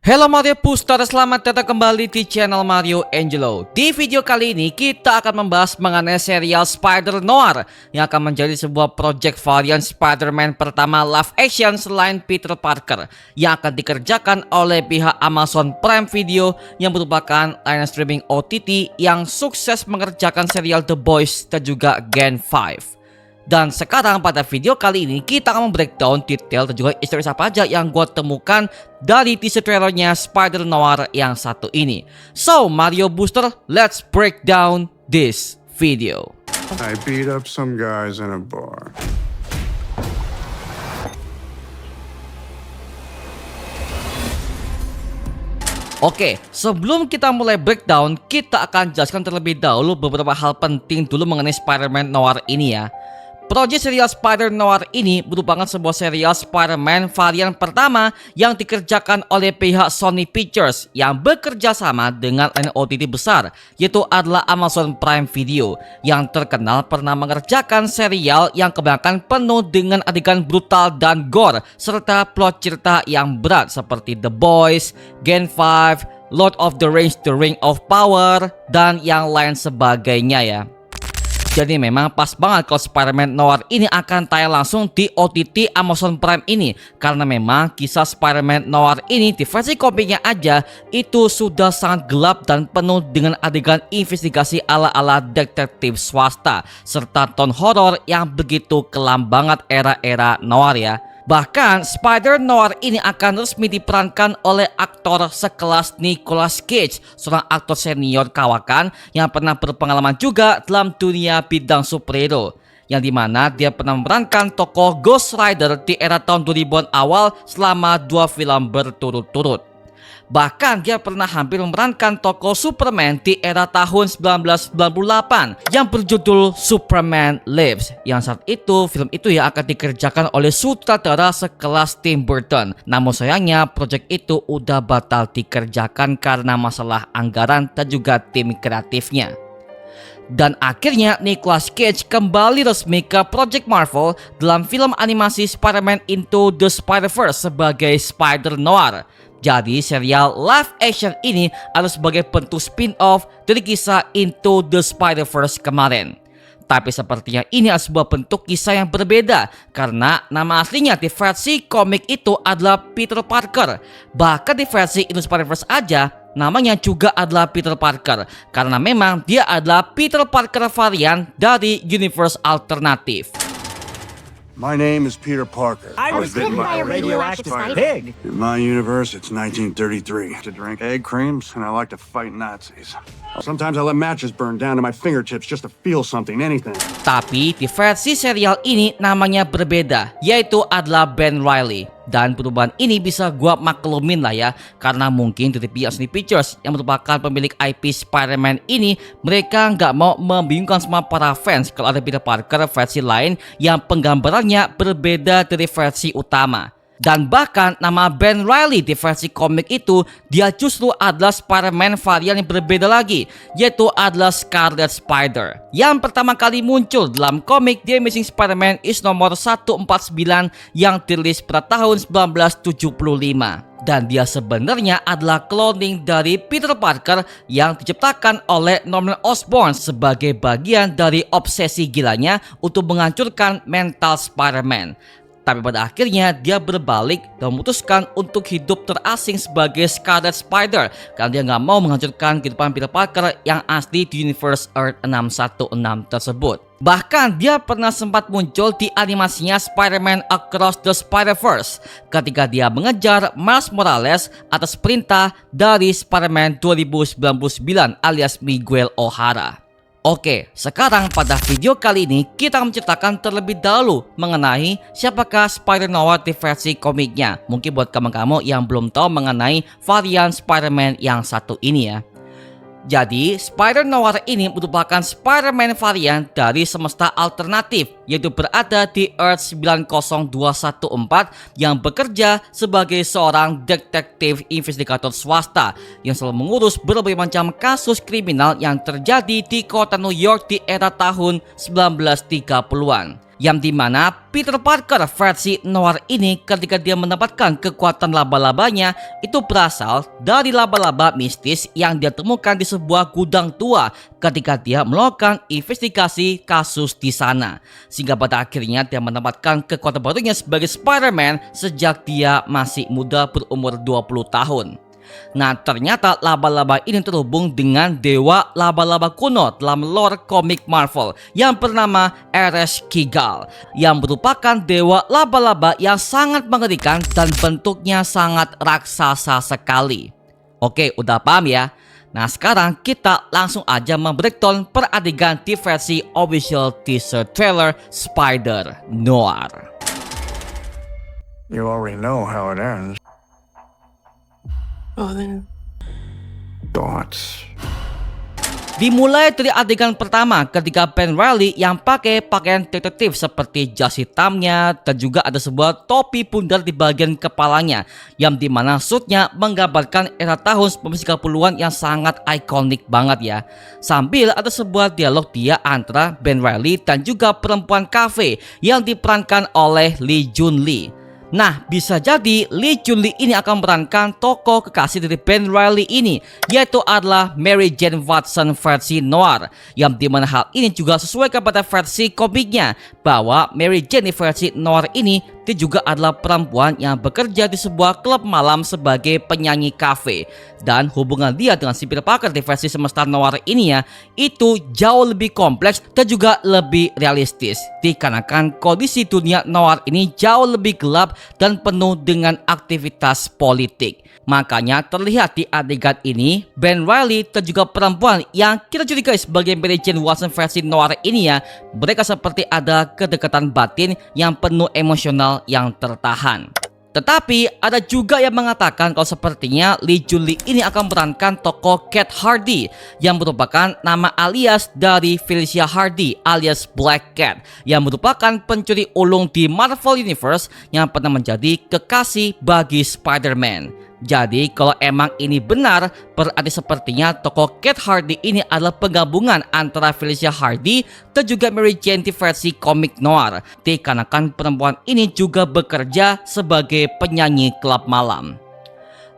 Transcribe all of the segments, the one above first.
Halo Mario Booster, selamat datang kembali di channel Mario Angelo. Di video kali ini kita akan membahas mengenai serial Spider-Noir yang akan menjadi sebuah project varian Spider-Man pertama live action selain Peter Parker yang akan dikerjakan oleh pihak Amazon Prime Video yang merupakan layanan streaming OTT yang sukses mengerjakan serial The Boys dan juga Gen 5. Dan sekarang pada video kali ini kita akan membreakdown detail dan juga easter egg apa aja yang gue temukan dari teaser trailernya Spider-Noir yang satu ini. So Mario Booster, let's break down this video. I beat up some guys in a bar. Oke, sebelum kita mulai breakdown, kita akan jelaskan terlebih dahulu beberapa hal penting dulu mengenai Spider-Man Noir ini ya. Project serial Spider-Noir ini merupakan sebuah serial Spider-Man varian pertama yang dikerjakan oleh pihak Sony Pictures yang bekerja sama dengan layanan OTT besar, yaitu adalah Amazon Prime Video yang terkenal pernah mengerjakan serial yang kebanyakan penuh dengan adegan brutal dan gore serta plot cerita yang berat seperti The Boys, Gen 5, Lord of the Rings, The Ring of Power, dan yang lain sebagainya ya. Jadi memang pas banget kalau Spider-Man Noir ini akan tayang langsung di OTT Amazon Prime ini, karena memang kisah Spider-Man Noir ini di versi komiknya aja itu sudah sangat gelap dan penuh dengan adegan investigasi ala-ala detektif swasta serta tone horor yang begitu kelam banget era-era noir ya. Bahkan Spider-Noir ini akan resmi diperankan oleh aktor sekelas Nicolas Cage, seorang aktor senior kawakan yang pernah berpengalaman juga dalam dunia bidang superhero, yang dimana dia pernah memerankan tokoh Ghost Rider di era tahun 2000-an awal selama 2 film berturut-turut. Bahkan dia pernah hampir memerankan tokoh Superman di era tahun 1998 yang berjudul Superman Lives, yang saat itu film itu ya akan dikerjakan oleh sutradara sekelas Tim Burton. Namun sayangnya project itu udah batal dikerjakan karena masalah anggaran dan juga tim kreatifnya. Dan akhirnya Nicolas Cage kembali resmi ke Project Marvel dalam film animasi Spider-Man Into the Spider-Verse sebagai Spider-Noir. Jadi serial live action ini adalah sebagai bentuk spin-off dari kisah Into the Spider-Verse kemarin. Tapi sepertinya ini adalah sebuah bentuk kisah yang berbeda, karena nama aslinya di versi komik itu adalah Peter Parker. Bahkan di versi Into the Spider-Verse aja namanya juga adalah Peter Parker, karena memang dia adalah Peter Parker varian dari universe alternatif. My name is Peter Parker. I was bitten by a radioactive pig. In my universe, it's 1933. To drink egg creams, and I like to fight Nazis. Sometimes I let matches burn down to my fingertips just to feel something, anything. Tapi di versi serial ini namanya berbeda, yaitu adalah Ben Reilly. Dan perubahan ini bisa gua maklumin lah ya, karena mungkin dari pihak Sony Pictures yang merupakan pemilik IP Spider-Man ini, mereka nggak mau membingungkan semua para fans kalau ada Peter Parker versi lain yang penggambarannya berbeda dari versi utama. Dan bahkan nama Ben Reilly di versi komik itu dia justru adalah Spider-Man varian yang berbeda lagi, yaitu adalah Scarlet Spider, yang pertama kali muncul dalam komik The Amazing Spider-Man is nomor 149 yang dirilis pada tahun 1975. Dan dia sebenarnya adalah cloning dari Peter Parker yang diciptakan oleh Norman Osborn sebagai bagian dari obsesi gilanya untuk menghancurkan mental Spider-Man. Tapi pada akhirnya dia berbalik dan memutuskan untuk hidup terasing sebagai Scarlet Spider karena dia nggak mau menghancurkan kehidupan Peter Parker yang asli di universe Earth 616 tersebut. Bahkan dia pernah sempat muncul di animasinya Spider-Man Across the Spider-Verse ketika dia mengejar Miles Morales atas perintah dari Spider-Man 2099 alias Miguel O'Hara. Oke, sekarang pada video kali ini kita akan menceritakan terlebih dahulu mengenai siapakah Spider-Noir di versi komiknya. Mungkin buat kamu-kamu yang belum tahu mengenai varian Spider-Man yang satu ini ya. Jadi Spider-Noir ini merupakan Spider-Man varian dari semesta alternatif, yaitu berada di Earth 90214 yang bekerja sebagai seorang detektif investigator swasta yang selalu mengurus berbagai macam kasus kriminal yang terjadi di kota New York di era tahun 1930-an. yang dimana Peter Parker versi noir ini ketika dia mendapatkan kekuatan laba-labanya itu berasal dari laba-laba mistis yang dia temukan di sebuah gudang tua ketika dia melakukan investigasi kasus di sana, sehingga pada akhirnya dia mendapatkan kekuatan barunya sebagai Spider-Man sejak dia masih muda berumur 20 tahun. Nah, ternyata laba-laba ini terhubung dengan dewa laba-laba kuno dalam lore komik Marvel yang bernama Ares Kigal, yang merupakan dewa laba-laba yang sangat mengerikan dan bentuknya sangat raksasa sekali. Oke, udah paham ya? Nah, sekarang kita langsung aja membreakdown per adegan di versi official teaser trailer Spider-Noir. You already know how it ends. Oh, then. Thoughts. Dimulai dari adegan pertama ketika Ben Reilly yang pakai pakaian detektif seperti jas hitamnya dan juga ada sebuah topi pundar di bagian kepalanya yang dimana suitnya menggambarkan era tahun 1930-an yang sangat ikonik banget ya. Sambil ada sebuah dialog dia antara Ben Reilly dan juga perempuan kafe yang diperankan oleh Lee Jun Lee. Nah, bisa jadi Lee Jun Lee ini akan memerankan tokoh kekasih dari Ben Reilly ini, yaitu adalah Mary Jane Watson versi noir, yang dimana hal ini juga sesuai kepada versi komiknya, bahwa Mary Jane versi noir ini dia juga adalah perempuan yang bekerja di sebuah klub malam sebagai penyanyi kafe. Dan hubungan dia dengan si Peter Parker di versi semesta noir ini ya, itu jauh lebih kompleks dan juga lebih realistis, dikarenakan kondisi dunia noir ini jauh lebih gelap dan penuh dengan aktivitas politik. Makanya terlihat di adegan ini Ben Reilly dan juga perempuan yang kita curigai sebagai Mary Jane Watson versi noir ini ya, mereka seperti ada kedekatan batin yang penuh emosional yang tertahan. Tetapi ada juga yang mengatakan kalau sepertinya Lee Jun Lee ini akan memerankan tokoh Kate Hardy yang merupakan nama alias dari Felicia Hardy alias Black Cat, yang merupakan pencuri ulung di Marvel Universe yang pernah menjadi kekasih bagi Spider-Man. Jadi kalau emang ini benar, berarti sepertinya tokoh Kate Hardy ini adalah penggabungan antara Felicia Hardy dan juga Mary Jane di versi komik noir, dikarenakan perempuan ini juga bekerja sebagai penyanyi klub malam.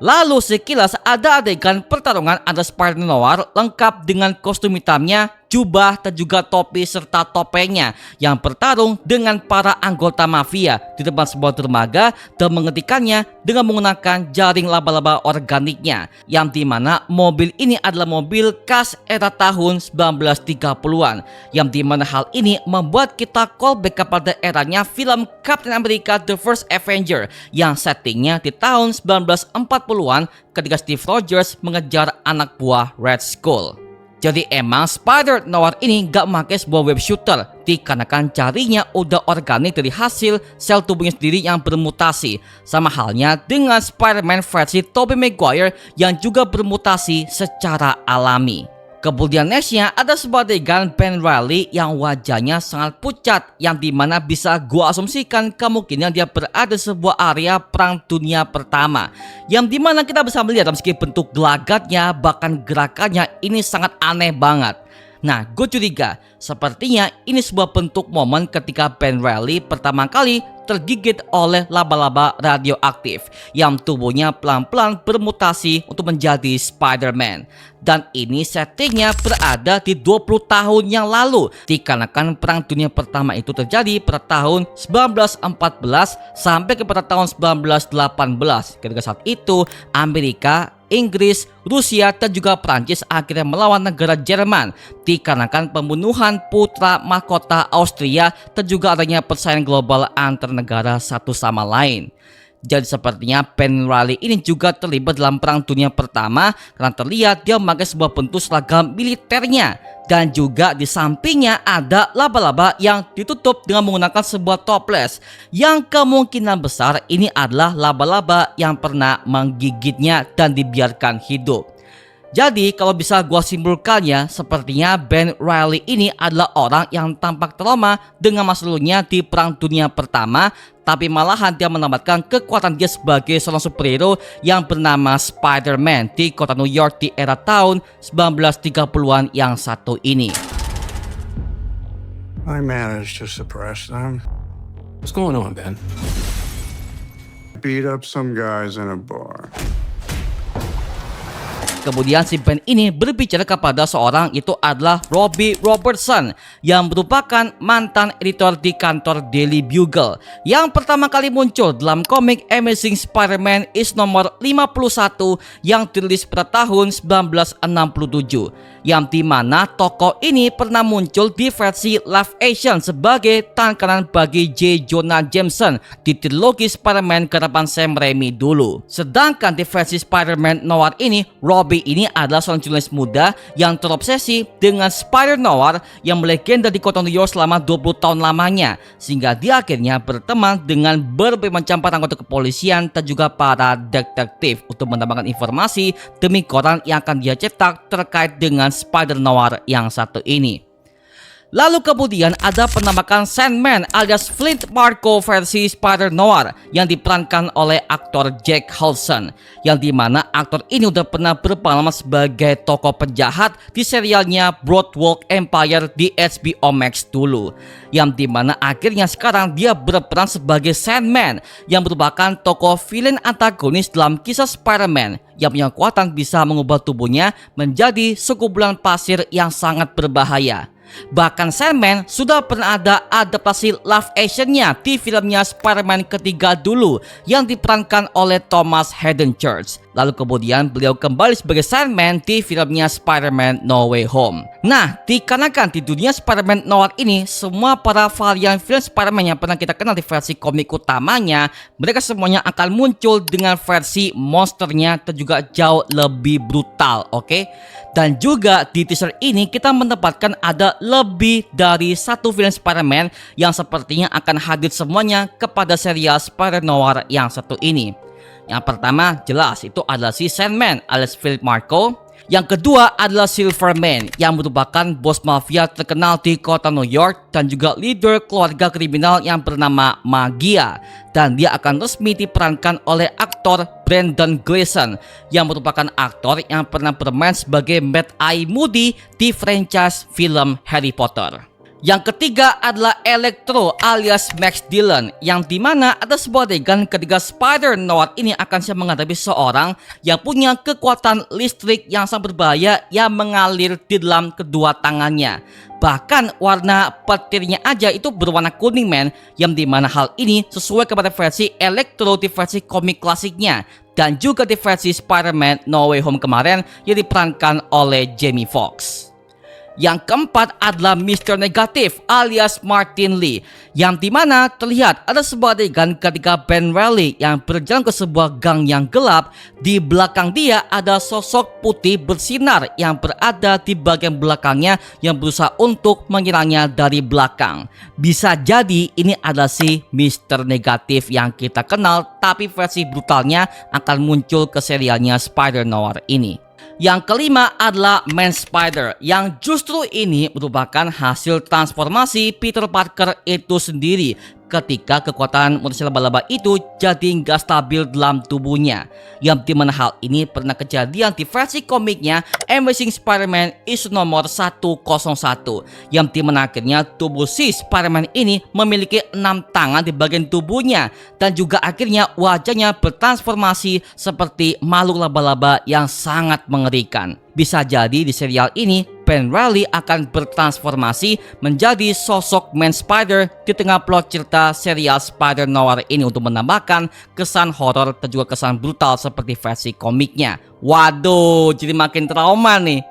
Lalu sekilas ada adegan pertarungan antara Spider-Man noir lengkap dengan kostum hitamnya, jubah dan juga topi serta topengnya yang bertarung dengan para anggota mafia di depan sebuah dermaga dan menghentikannya dengan menggunakan jaring laba-laba organiknya, yang dimana mobil ini adalah mobil khas era tahun 1930-an, yang dimana hal ini membuat kita callback kepada eranya film Captain America The First Avenger yang settingnya di tahun 1940-an ketika Steve Rogers mengejar anak buah Red Skull. Jadi emang Spider-Noir ini gak memakai sebuah web shooter, dikarenakan jarinya udah organik dari hasil sel tubuhnya sendiri yang bermutasi, sama halnya dengan Spider-Man versi Tobey Maguire yang juga bermutasi secara alami. Kemudian nextnya ada sebuah adegan Ben Reilly yang wajahnya sangat pucat, yang dimana bisa gua asumsikan kemungkinan dia berada di sebuah area perang dunia pertama, yang dimana kita bisa melihat meski bentuk gelagatnya bahkan gerakannya ini sangat aneh banget. Nah, gue curiga sepertinya ini sebuah bentuk momen ketika Ben Reilly pertama kali tergigit oleh laba-laba radioaktif yang tubuhnya pelan-pelan bermutasi untuk menjadi Spider-Man. Dan ini settingnya berada di 20 tahun yang lalu, dikarenakan perang dunia pertama itu terjadi pada tahun 1914 sampai kepada tahun 1918. Ketika saat itu Amerika, Inggris, Rusia dan juga Prancis akhirnya melawan negara Jerman dikarenakan pembunuhan putra mahkota Austria dan juga adanya persaingan global antar negara satu sama lain. Jadi sepertinya Ben Reilly ini juga terlibat dalam perang dunia pertama karena terlihat dia memakai sebuah bentuk seragam militernya, dan juga di sampingnya ada laba-laba yang ditutup dengan menggunakan sebuah toples yang kemungkinan besar ini adalah laba-laba yang pernah menggigitnya dan dibiarkan hidup. Jadi kalau bisa gua simpulkannya, sepertinya Ben Reilly ini adalah orang yang tampak trauma dengan masa lalunya di perang dunia pertama, tapi malahan dia menambahkan kekuatan dia sebagai seorang superhero yang bernama Spider-Man di kota New York di era tahun 1930-an yang satu ini. I managed to suppress them. What's going on, Ben? Beat up some guys in a bar. Kemudian si Ben ini berbicara kepada seorang, itu adalah Robbie Robertson, yang merupakan mantan editor di kantor Daily Bugle, yang pertama kali muncul dalam komik Amazing Spider-Man is nomor 51 yang dirilis pada tahun 1967, yang dimana tokoh ini pernah muncul di versi live action sebagai tangan kanan bagi J. Jonah Jameson di trilogi Spider-Man garapan Sam Raimi dulu. Sedangkan di versi Spider-Man Noir ini, Robbie ini adalah seorang jurnalis muda yang terobsesi dengan Spider-Noir yang melegenda di kota New York selama 20 tahun lamanya, sehingga dia akhirnya berteman dengan berbagai macam anggota kepolisian dan juga para detektif untuk mendapatkan informasi demi koran yang akan dia cetak terkait dengan Spider-Noir yang satu ini. Lalu kemudian ada penampakan Sandman alias Flint Marko versi Spider-Noir yang diperankan oleh aktor Jack Hudson, yang dimana aktor ini udah pernah berpengalaman sebagai tokoh penjahat di serialnya Boardwalk Empire di HBO Max dulu, yang dimana akhirnya sekarang dia berperan sebagai Sandman yang merupakan tokoh villain antagonis dalam kisah Spider-Man yang punya kekuatan bisa mengubah tubuhnya menjadi segumpal pasir yang sangat berbahaya. Bahkan Sandman sudah pernah ada adaptasi live actionnya di filmnya Spider-Man ketiga dulu yang diperankan oleh Thomas Hayden Church. Lalu kemudian beliau kembali sebagai Sandman di filmnya Spider-Man No Way Home. Nah, dikarenakan di dunia Spider-Man Noir ini, semua para varian film Spider-Man yang pernah kita kenal di versi komik utamanya, mereka semuanya akan muncul dengan versi monsternya dan juga jauh lebih brutal, oke? Dan juga di teaser ini kita mendapatkan ada lebih dari satu film Spider-Man yang sepertinya akan hadir semuanya kepada serial Spider-Noir yang satu ini. Yang pertama jelas itu adalah si Sandman alias Philip Marko. Yang kedua adalah Silverman yang merupakan bos mafia terkenal di kota New York dan juga leader keluarga kriminal yang bernama Magia, dan dia akan resmi diperankan oleh aktor Brendan Gleeson yang merupakan aktor yang pernah bermain sebagai Mad Eye Moody di franchise film Harry Potter. Yang ketiga adalah Electro alias Max Dillon, yang dimana ada sebuah adegan ketika Spider-Noir ini akan siap menghadapi seorang yang punya kekuatan listrik yang sangat berbahaya yang mengalir di dalam kedua tangannya. Bahkan warna petirnya aja itu berwarna kuning, men, yang dimana hal ini sesuai kepada versi Electro di versi komik klasiknya dan juga di versi Spider-Man No Way Home kemarin yang diperankan oleh Jamie Foxx. Yang keempat adalah Mr. Negatif alias Martin Lee, yang dimana terlihat ada sebuah adegan ketika Ben Reilly yang berjalan ke sebuah gang yang gelap. Di belakang dia ada sosok putih bersinar yang berada di bagian belakangnya yang berusaha untuk menyerangnya dari belakang. Bisa jadi ini adalah si Mr. Negatif yang kita kenal, tapi versi brutalnya akan muncul ke serialnya Spider-Noir ini. Yang kelima adalah Man Spider, yang justru ini merupakan hasil transformasi Peter Parker itu sendiri ketika kekuatan manusia laba-laba itu jadi nggak stabil dalam tubuhnya, yang dimana hal ini pernah kejadian di versi komiknya Amazing Spider-Man issue nomor 101, yang dimana akhirnya tubuh si Spider-Man ini memiliki 6 tangan di bagian tubuhnya dan juga akhirnya wajahnya bertransformasi seperti makhluk laba-laba yang sangat mengerikan. Bisa jadi di serial ini Ben Reilly akan bertransformasi menjadi sosok Man Spider di tengah plot cerita serial Spider-Noir ini untuk menambahkan kesan horor dan juga kesan brutal seperti versi komiknya. Waduh, jadi makin trauma nih.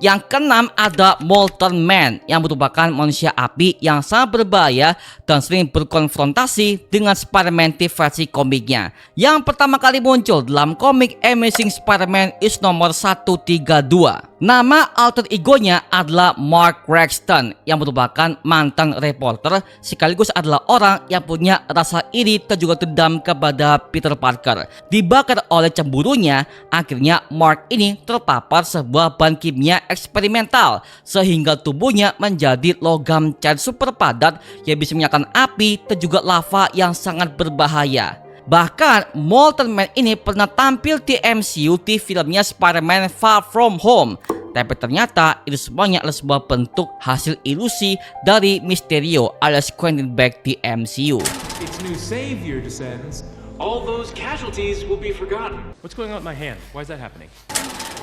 Yang keenam ada Molten Man, yang merupakan manusia api yang sangat berbahaya dan sering berkonfrontasi dengan Spider-Man di versi komiknya, yang pertama kali muncul dalam komik Amazing Spider-Man is nomor 132. Nama alter egonya adalah Mark Rexton, yang merupakan mantan reporter sekaligus adalah orang yang punya rasa iri dan juga dendam kepada Peter Parker. Dibakar oleh cemburunya, akhirnya Mark ini terpapar sebuah bahan kimia eksperimental sehingga tubuhnya menjadi logam cair super padat yang bisa menyalakan api dan juga lava yang sangat berbahaya. Bahkan Molten Man ini pernah tampil di MCU di filmnya Spider-Man Far From Home, Tapi ternyata itu semuanya adalah sebuah bentuk hasil ilusi dari Mysterio alias Quentin Beck di MCU. Its new savior descends, all those casualties will be forgotten. What's going on with my hand? Why is that happening?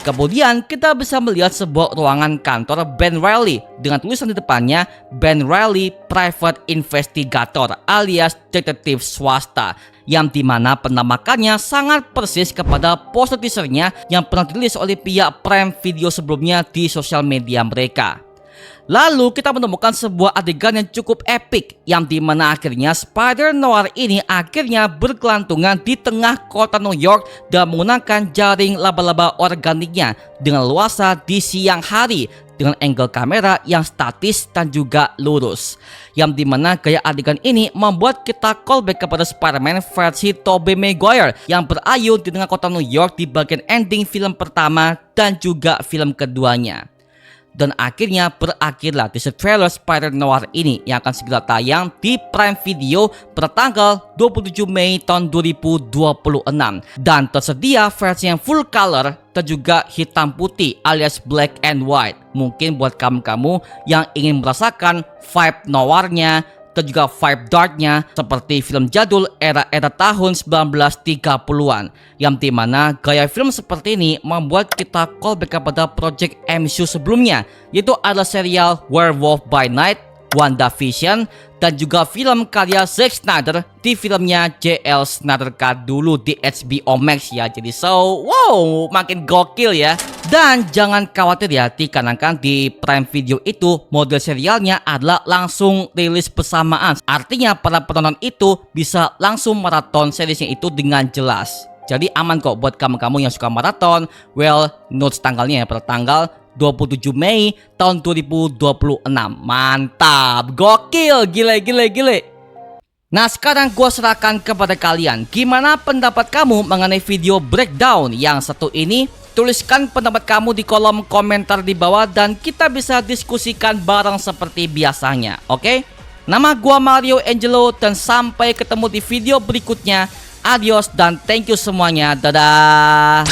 Kemudian kita bisa melihat sebuah ruangan kantor Ben Reilly dengan tulisan di depannya Ben Reilly Private Investigator alias detektif swasta, yang dimana penamakannya sangat persis kepada poster teasernya yang pernah dirilis oleh pihak Prime Video sebelumnya di sosial media mereka. Lalu kita menemukan sebuah adegan yang cukup epik, yang dimana akhirnya Spider Noir ini akhirnya bergelantungan di tengah kota New York dan menggunakan jaring laba-laba organiknya dengan luasa di siang hari dengan angle kamera yang statis dan juga lurus, yang dimana gaya adegan ini membuat kita callback kepada Spider-Man versi Tobey Maguire yang berayun di tengah kota New York di bagian ending film pertama dan juga film keduanya. Dan akhirnya berakhirlah teaser trailer Spider Noir ini yang akan segera tayang di Prime Video pada tanggal 27 Mei tahun 2026 dan tersedia versi yang full color dan juga hitam putih alias black and white. Mungkin buat kamu-kamu yang ingin merasakan vibe noirnya dan juga vibe darknya seperti film jadul era-era tahun 1930-an, yang dimana gaya film seperti ini membuat kita callback kepada project MCU sebelumnya, yaitu adalah serial Werewolf by Night, WandaVision, dan juga film karya Zack Snyder di filmnya J.L. Snyder Cut dulu di HBO Max ya. Jadi wow, makin gokil ya. Dan jangan khawatir ya, dikarenakan di Prime Video itu model serialnya adalah langsung rilis bersamaan. Artinya para penonton itu bisa langsung maraton seriesnya itu dengan jelas. Jadi aman kok buat kamu-kamu yang suka maraton. Well, notes tanggalnya ya, pada tanggal 27 Mei tahun 2026. Mantap, gokil, gile. Nah, sekarang gua serahkan kepada kalian. Gimana pendapat kamu mengenai video breakdown yang satu ini? Tuliskan pendapat kamu di kolom komentar di bawah dan kita bisa diskusikan bareng seperti biasanya, oke? Nama gua Mario Angelo dan sampai ketemu di video berikutnya. Adios dan thank you semuanya. Dadah.